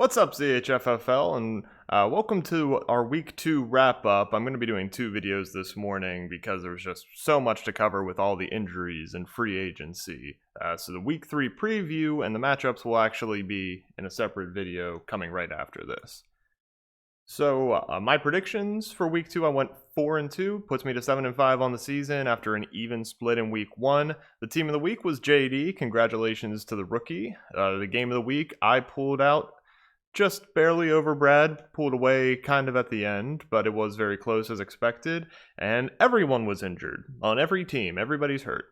What's up, CHFFL, and welcome to our Week 2 wrap-up. I'm going to be doing 2 videos this morning because there's just so much to cover with all the injuries and free agency. So the Week 3 preview and the matchups will actually be in a separate video coming right after this. So my predictions for Week 2, I went 4-2, puts me to 7-5 on the season after an even split in Week 1. The team of the week was JD. Congratulations to the rookie. The game of the week, I pulled out just barely over Brad, pulled away kind of at the end, but it was very close as expected, and everyone was injured on every team. Everybody's hurt.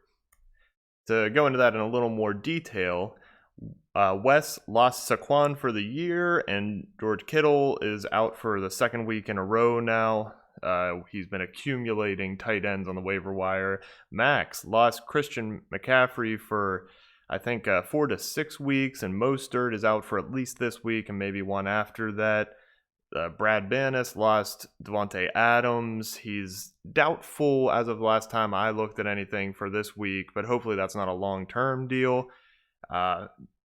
To go into that in a little more detail, Wes lost Saquon for the year, and George Kittle is out for the second week in a row now. He's been accumulating tight ends on the waiver wire. Max lost Christian McCaffrey for I think 4 to 6 weeks, and Mostert is out for at least this week and maybe one after that. Brad Bannis lost Devontae Adams. He's doubtful as of the last time I looked at anything for this week, but hopefully that's not a long-term deal.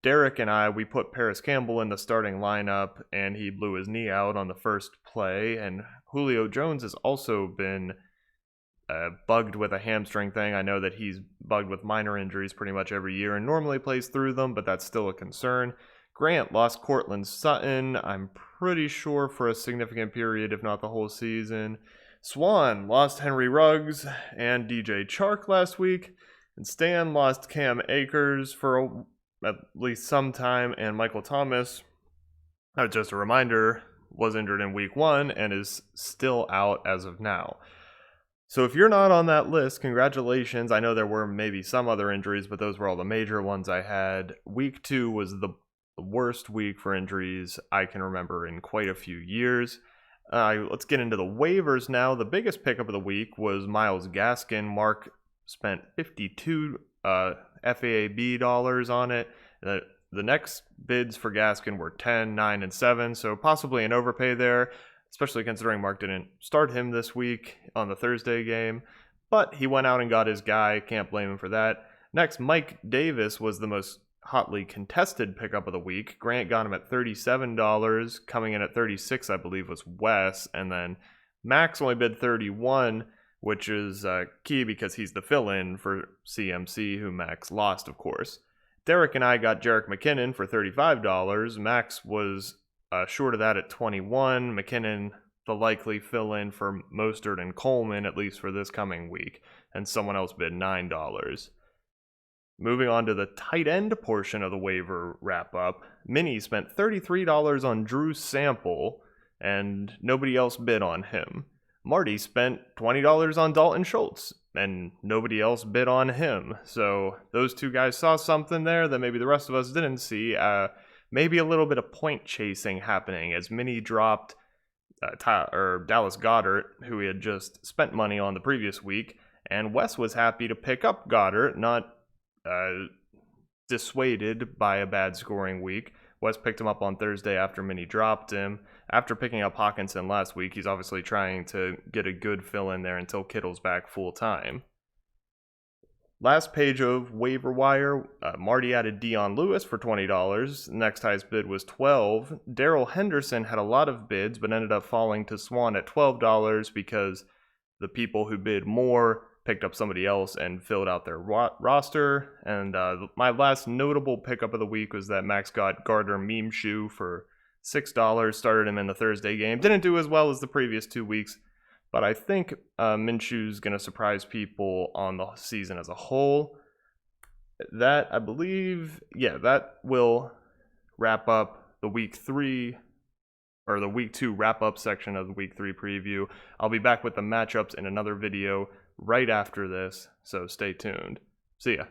Derek and we put Paris Campbell in the starting lineup, and he blew his knee out on the first play, and Julio Jones has also been bugged with a hamstring thing. I know that he's bugged with minor injuries pretty much every year and normally plays through them, but that's still a concern. Grant lost Cortland Sutton, I'm pretty sure for a significant period, if not the whole season. Swan lost Henry Ruggs and DJ Chark last week. And Stan lost Cam Akers for at least some time. And Michael Thomas, just a reminder, was injured in week 1 and is still out as of now. So if you're not on that list, congratulations. I know there were maybe some other injuries, but those were all the major ones I had. Week 2 was the worst week for injuries I can remember in quite a few years. Let's get into the waivers now. The biggest pickup of the week was Myles Gaskin. Mark spent $52 FAAB dollars on it. The next bids for Gaskin were 10, 9, and 7, so possibly an overpay there, especially considering Mark didn't start him this week on the Thursday game. But he went out and got his guy. Can't blame him for that. Next, Mike Davis was the most hotly contested pickup of the week. Grant got him at $37. Coming in at 36, I believe, was Wes. And then Max only bid 31, which is key because he's the fill-in for CMC, who Max lost, of course. Derek and I got Jerick McKinnon for $35. Max was short of that at 21. McKinnon, the likely fill-in for Mostert and Coleman, at least for this coming week, and someone else bid $9. Moving on to the tight end portion of the waiver wrap-up, Minnie spent $33 on Drew Sample, and nobody else bid on him. Marty spent $20 on Dalton Schultz, and nobody else bid on him. So those two guys saw something there that maybe the rest of us didn't see. Maybe a little bit of point chasing happening as Minnie dropped Dallas Goedert, who he had just spent money on the previous week, and Wes was happy to pick up Goedert, not dissuaded by a bad scoring week. Wes picked him up on Thursday after Minnie dropped him. After picking up Hawkinson last week, he's obviously trying to get a good fill in there until Kittle's back full time. Last page of waiver wire, Marty added Dion Lewis for $20. Next highest bid was $12. Daryl Henderson had a lot of bids, but ended up falling to Swan at $12 because the people who bid more picked up somebody else and filled out their roster. And my last notable pickup of the week was that Max got Gardner Minshew for $6, started him in the Thursday game. Didn't do as well as the previous 2 weeks, but I think Minshew's going to surprise people on the season as a whole. That, I believe, that will wrap up the Week 3, or the Week 2 wrap-up section of the Week 3 preview. I'll be back with the matchups in another video right after this, so stay tuned. See ya.